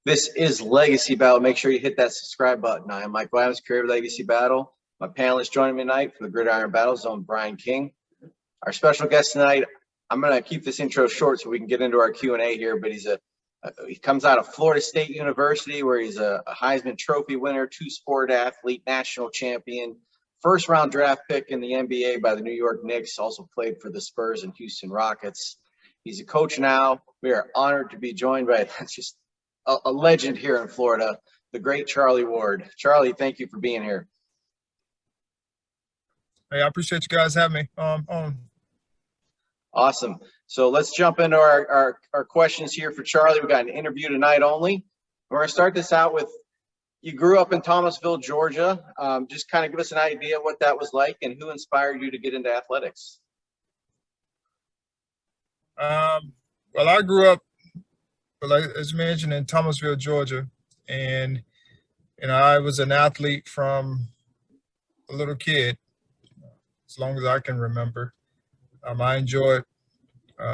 This is Legacy Battle. Make sure you hit that subscribe button. I am Mike Williams, creator of Legacy Battle. My panelist joining me tonight for the Gridiron Battle Zone, Brian King. Our special guest tonight, I'm going to keep this intro short so we can get into our Q&A here, but he comes out of Florida State University, where he's a Heisman Trophy winner, two-sport athlete, national champion, first-round draft pick in the NBA by the New York Knicks, also played for the Spurs and Houston Rockets. He's a coach now. We are honored to be joined by just a legend here in Florida, the great Charlie Ward. Charlie, thank you for being here. Hey, I appreciate you guys having me on. Awesome. So let's jump into our questions here for Charlie. We got an interview tonight only. We're going to start this out with, you grew up in Thomasville, Georgia. Just kind of give us an idea what that was like and who inspired you to get into athletics. Well, I grew up, as mentioned, in Thomasville, Georgia, and I was an athlete from a little kid, as long as I can remember. I enjoyed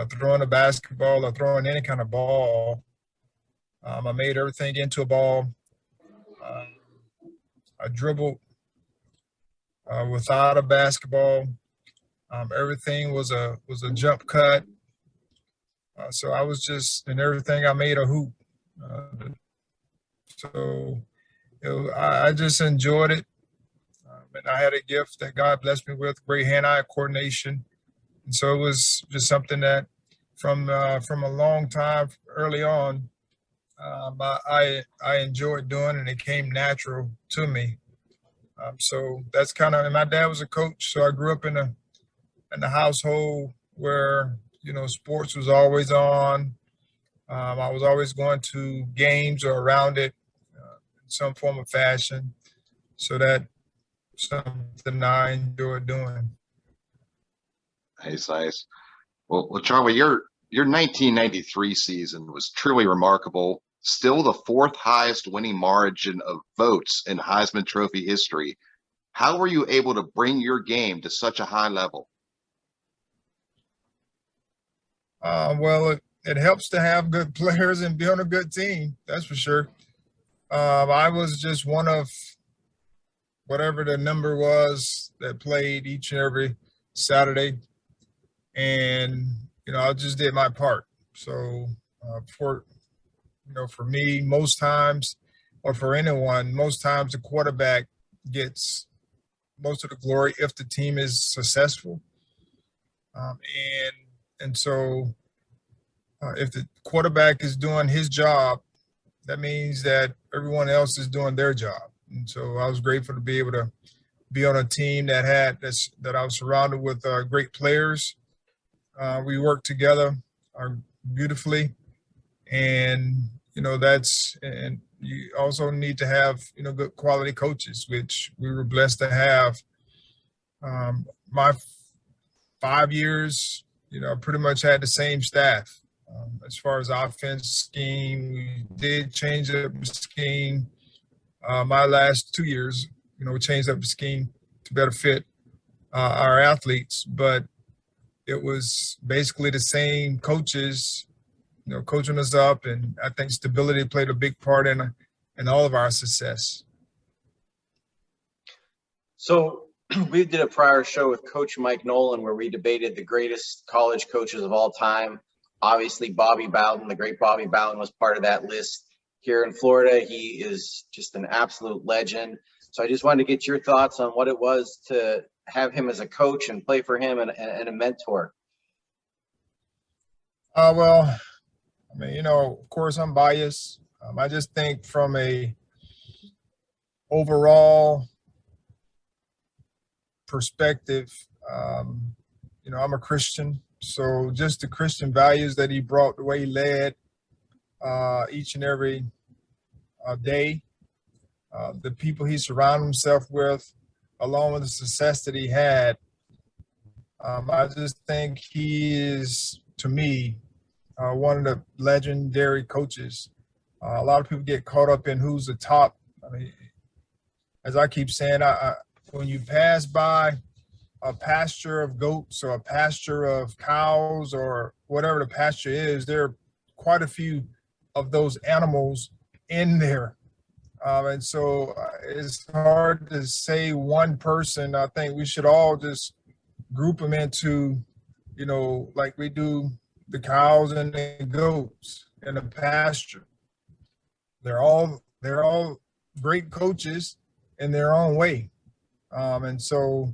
throwing a basketball or throwing any kind of ball. I made everything into a ball. I dribbled without a basketball. Everything was a jump cut. So I was just, in everything I made a hoop. I just enjoyed it. And I had a gift that God blessed me with, great hand-eye coordination. And so it was just something that from a long time early on, I enjoyed doing, and it came natural to me. So that's kind of, and my dad was a coach, so I grew up in a household where, sports was always on. I was always going to games or around it in some form of fashion. So that's something I enjoy doing. Nice. Well, Charlie, your 1993 season was truly remarkable. Still the fourth highest winning margin of votes in Heisman Trophy history. How were you able to bring your game to such a high level? Well, it helps to have good players and be on a good team. That's for sure. I was just one of whatever the number was that played each and every Saturday. And, I just did my part. So for me, most times, or for anyone, most times the quarterback gets most of the glory if the team is successful. And so if the quarterback is doing his job, that means that everyone else is doing their job. And so I was grateful to be able to be on a team that I was surrounded with great players. We worked together beautifully, and and you also need to have good quality coaches, which we were blessed to have. My 5 years, I pretty much had the same staff. As far as offense scheme, we did change up the scheme. My last 2 years, we changed up the scheme to better fit our athletes, but it was basically the same coaches, coaching us up, and I think stability played a big part in all of our success. So we did a prior show with Coach Mike Nolan where we debated the greatest college coaches of all time. Obviously, Bobby Bowden, the great Bobby Bowden, was part of that list. Here in Florida, he is just an absolute legend. So I just wanted to get your thoughts on what it was to have him as a coach and play for him and a mentor. Well, I mean, of course, I'm biased. I just think from a overall perspective, I'm a Christian. So just the Christian values that he brought, the way he led each and every day, the people he surrounded himself with, along with the success that he had, I just think he is, to me, one of the legendary coaches. A lot of people get caught up in who's the top. I mean, as I keep saying, when you pass by a pasture of goats or a pasture of cows or whatever the pasture is, there are quite a few of those animals in there. And so it's hard to say one person. I think we should all just group them into, like we do the cows and the goats in the pasture. They're all great coaches in their own way. And so,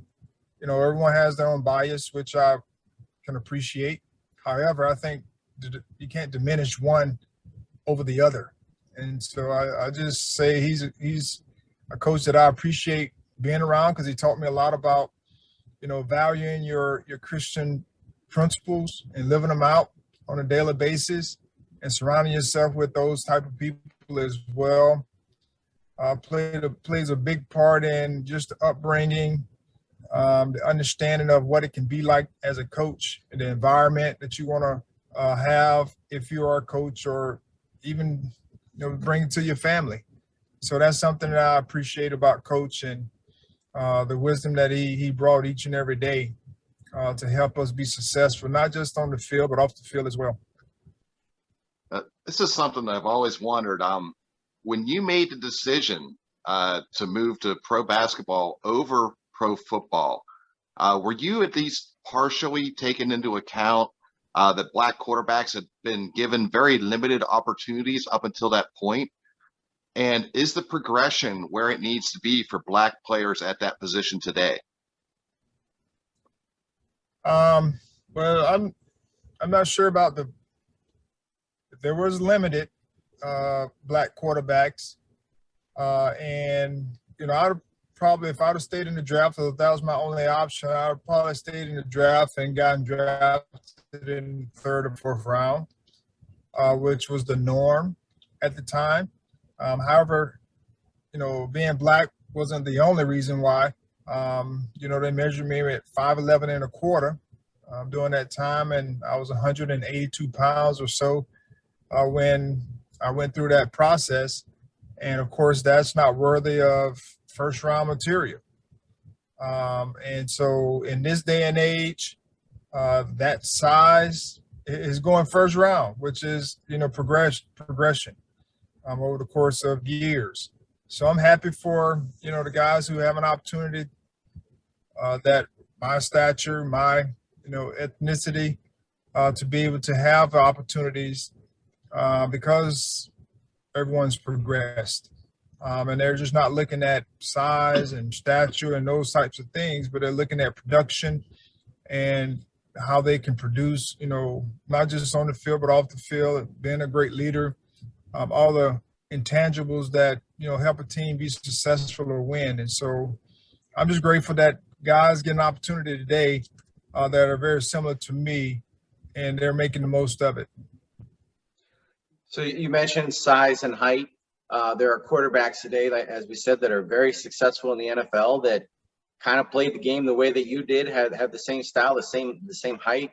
everyone has their own bias, which I can appreciate. However, I think you can't diminish one over the other. And so I just say he's a coach that I appreciate being around, because he taught me a lot about, valuing your Christian principles and living them out on a daily basis, and surrounding yourself with those type of people as well. Plays a big part in just the upbringing, the understanding of what it can be like as a coach, and the environment that you want to have if you are a coach, or even bring it to your family. So that's something that I appreciate about Coach, and the wisdom that he brought each and every day to help us be successful, not just on the field, but off the field as well. This is something that I've always wondered. When you made the decision to move to pro basketball over pro football, were you at least partially taken into account that Black quarterbacks had been given very limited opportunities up until that point? And is the progression where it needs to be for Black players at that position today? Well, I'm not sure about there was limited Black quarterbacks, and I'd probably, if I'd have stayed in the draft, if that was my only option, I would probably stayed in the draft and gotten drafted in the 3rd or 4th round, which was the norm at the time. However, being Black wasn't the only reason why. They measured me at 5'11" and a quarter during that time, and I was 182 pounds or so when I went through that process. And of course, that's not worthy of first round material. And so in this day and age, that size is going first round, which is, progression over the course of years. So I'm happy for, the guys who have an opportunity that my stature, my, ethnicity, to be able to have opportunities because everyone's progressed. And they're just not looking at size and stature and those types of things, but they're looking at production and how they can produce, not just on the field, but off the field, being a great leader, all the intangibles that, help a team be successful or win. And so I'm just grateful that guys get an opportunity today that are very similar to me, and they're making the most of it. So you mentioned size and height. There are quarterbacks today, like, as we said, that are very successful in the NFL that kind of played the game the way that you did, have the same style, the same height.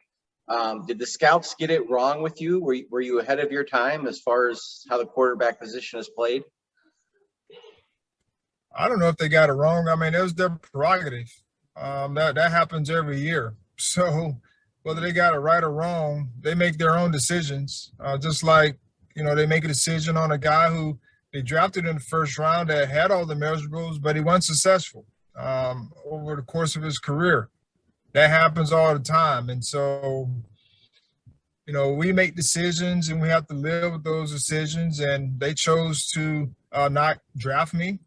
Did the scouts get it wrong with you? Were you ahead of your time as far as how the quarterback position is played? I don't know if they got it wrong. I mean, it was their prerogative. That happens every year. So whether they got it right or wrong, they make their own decisions. Just like, they make a decision on a guy who they drafted in the 1st round that had all the measurables, but he wasn't successful over the course of his career. That happens all the time. And so, we make decisions and we have to live with those decisions. And they chose to not draft me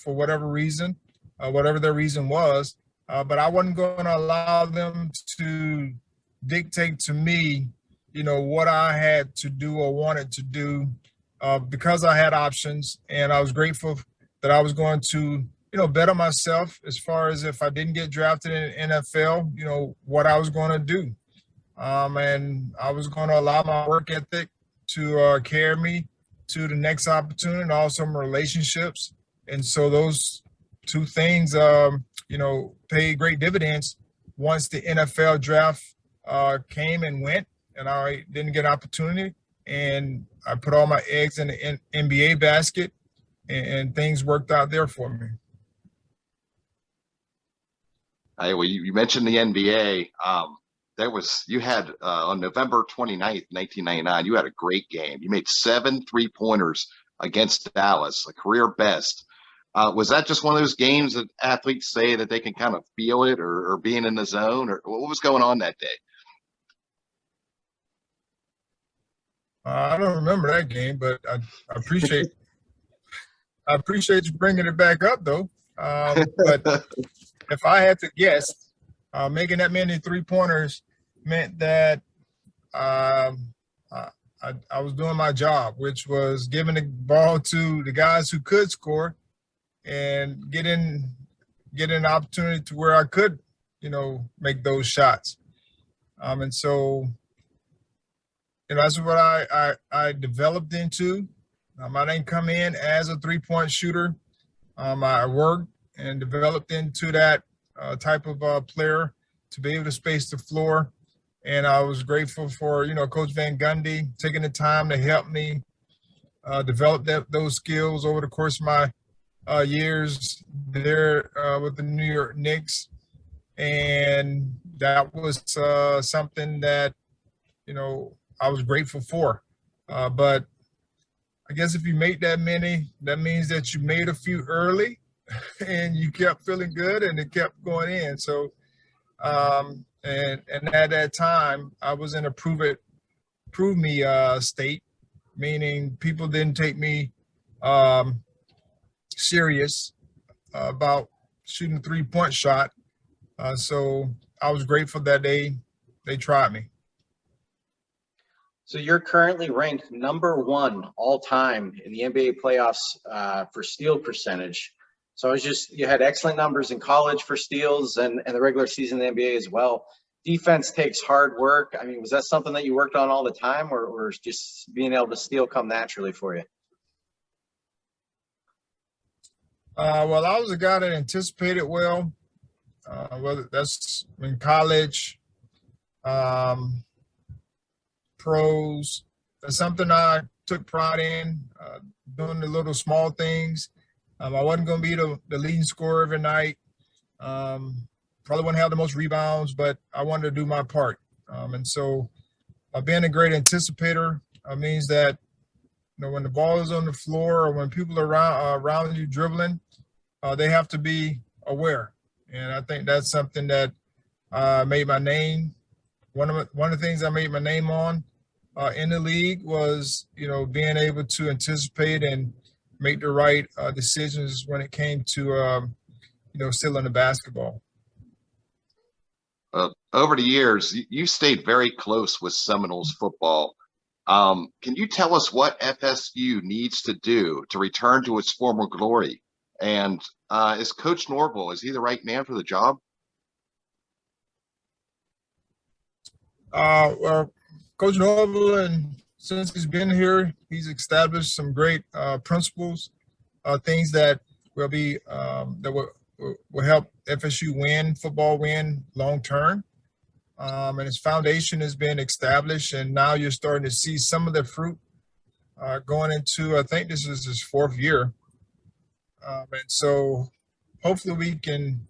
for whatever reason, whatever their reason was. But I wasn't going to allow them to dictate to me, what I had to do or wanted to do because I had options. And I was grateful that I was going to, better myself as far as if I didn't get drafted in the NFL, what I was going to do. And I was going to allow my work ethic to carry me to the next opportunity, and also my relationships. And so those two things, paid great dividends once the NFL draft came and went, and I didn't get an opportunity. And I put all my eggs in the NBA basket, and things worked out there for me. Well, you mentioned the NBA. You had on November 29th, 1999, you had a great game. You made 7 3-pointers against Dallas, a career best. Was that just one of those games that athletes say that they can kind of feel it, or being in the zone, or what was going on that day? I don't remember that game, but I appreciate you bringing it back up, though. But if I had to guess, making that many 3-pointers meant that I was doing my job, which was giving the ball to the guys who could score and getting an opportunity to where I could, make those shots. And so, that's what I developed into. I didn't come in as a 3-point shooter. I worked and developed into that type of player to be able to space the floor. And I was grateful for, Coach Van Gundy taking the time to help me develop those skills over the course of my years there with the New York Knicks. And that was something that, I was grateful for. But I guess if you make that many, that means that you made a few early and you kept feeling good and it kept going in. So, and at that time, I was in a prove me state, meaning people didn't take me serious about shooting a 3-point shot. So I was grateful that they tried me. So you're currently ranked #1 all time in the NBA playoffs for steal percentage. So you had excellent numbers in college for steals and the regular season in the NBA as well. Defense takes hard work. I mean, was that something that you worked on all the time, or just being able to steal come naturally for you? Well, I was a guy that anticipated well, whether that's in college, pros. That's something I took pride in, doing the little small things. I wasn't going to be the leading scorer every night. Probably wouldn't have the most rebounds, but I wanted to do my part. And so being a great anticipator means that, when the ball is on the floor or when people are around you dribbling, they have to be aware. And I think that's something that made my name. One of the things I made my name on in the league was, being able to anticipate and make the right decisions when it came to, stealing the basketball. Over the years, you stayed very close with Seminoles football. Can you tell us what FSU needs to do to return to its former glory? And is Coach Norville, is he the right man for the job? Well, Coach Norville, and since he's been here, he's established some great principles, things that will be that will help FSU football win long term. And his foundation has been established, and now you're starting to see some of the fruit going into, I think this is his 4th year. And so hopefully we can,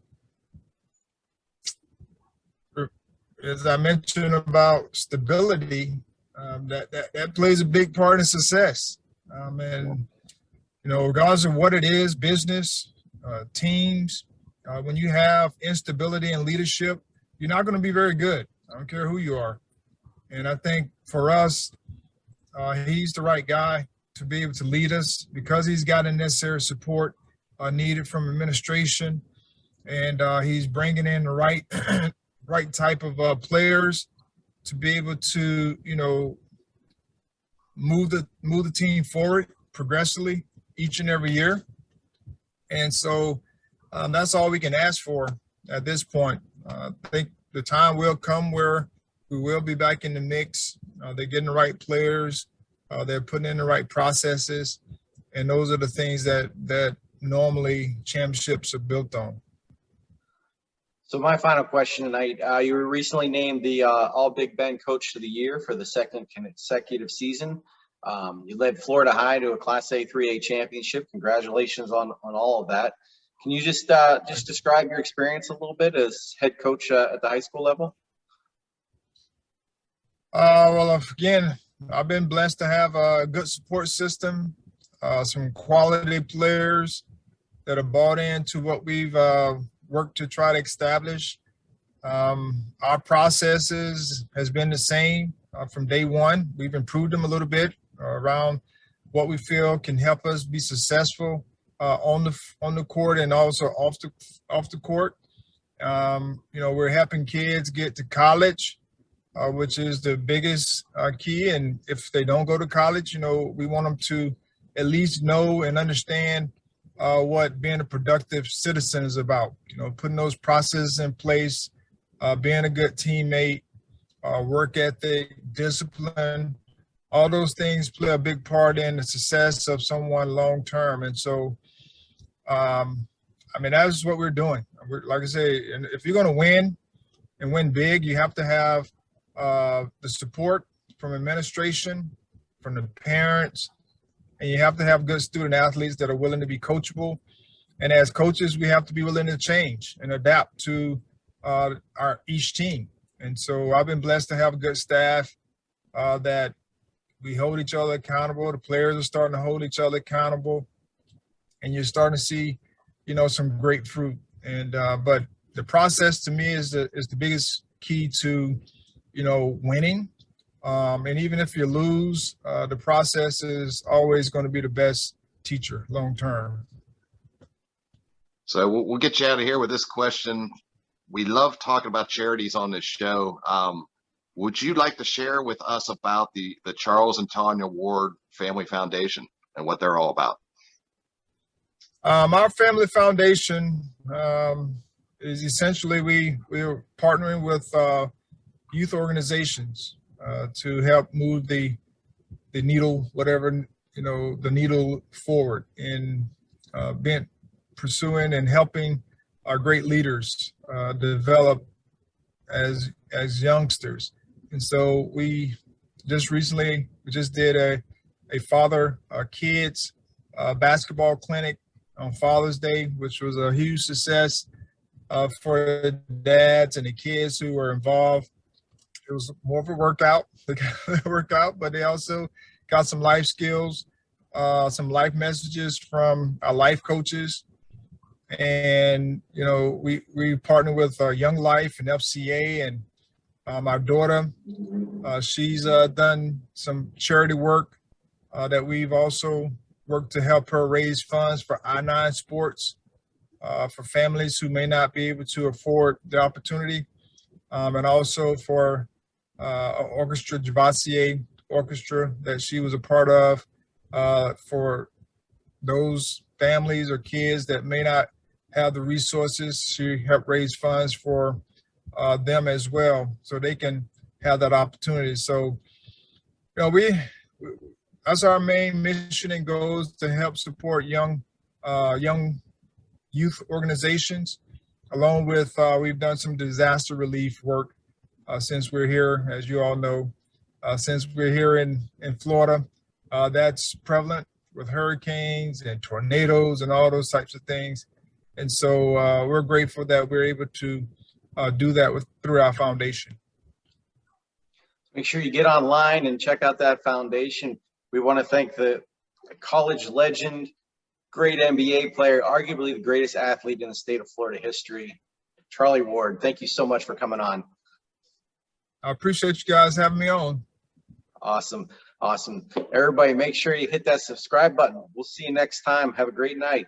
as I mentioned about stability, that plays a big part in success. And, regardless of what it is, business, teams, when you have instability in leadership, you're not going to be very good. I don't care who you are. And I think for us, he's the right guy to be able to lead us because he's got the necessary support needed from administration. And he's bringing in the right right type of players to be able to, move the team forward progressively each and every year. And so that's all we can ask for at this point. I think the time will come where we will be back in the mix. They're getting the right players. They're putting in the right processes. And those are the things that normally championships are built on. So my final question tonight, you were recently named the All Big Ben Coach of the Year for the 2nd consecutive season. You led Florida High to a Class A 3A championship. Congratulations on all of that. Can you just describe your experience a little bit as head coach at the high school level? Well, again, I've been blessed to have a good support system. some quality players that are bought into what we've worked to try to establish. Our processes has been the same from day one. We've improved them a little bit around what we feel can help us be successful on the court and also off the court. We're helping kids get to college, which is the biggest key. And if they don't go to college, we want them to at least know and understand what being a productive citizen is about. Putting those processes in place, being a good teammate, work ethic, discipline, all those things play a big part in the success of someone long term. And so, that's what we're doing. Like I say, and if you're going to win and win big, you have to have the support from administration, from the parents, and you have to have good student athletes that are willing to be coachable. And as coaches, we have to be willing to change and adapt to each team. And so I've been blessed to have a good staff that we hold each other accountable. The players are starting to hold each other accountable, and you're starting to see, some great fruit. And but the process to me is the biggest key to, winning. And even if you lose, the process is always going to be the best teacher long term. So we'll get you out of here with this question. We love talking about charities on this show. Would you like to share with us about the Charles and Tanya Ward Family Foundation and what they're all about? Our family foundation is essentially we're partnering with youth organizations to help move the needle, whatever, the needle forward in pursuing and helping our great leaders develop as youngsters. And so we just did a father kids basketball clinic on Father's Day, which was a huge success for the dads and the kids who were involved. It was more of a workout, but they also got some life skills, some life messages from our life coaches. And, we partner with Young Life and FCA, and our daughter, she's done some charity work that we've also worked to help her raise funds for I-9 sports for families who may not be able to afford the opportunity, and also for orchestra, Javassier Orchestra, that she was a part of for those families or kids that may not have the resources. She helped raise funds for them as well, so they can have that opportunity. So, that's our main mission and goals, to help support young youth organizations. Along with, we've done some disaster relief work since we're here, as you all know, since we're here in Florida. That's prevalent with hurricanes and tornadoes and all those types of things. And so we're grateful that we're able to do that through our foundation. Make sure you get online and check out that foundation. We want to thank the college legend, great NBA player, arguably the greatest athlete in the state of Florida history, Charlie Ward. Thank you so much for coming on. I appreciate you guys having me on. Awesome. Everybody, make sure you hit that subscribe button. We'll see you next time. Have a great night.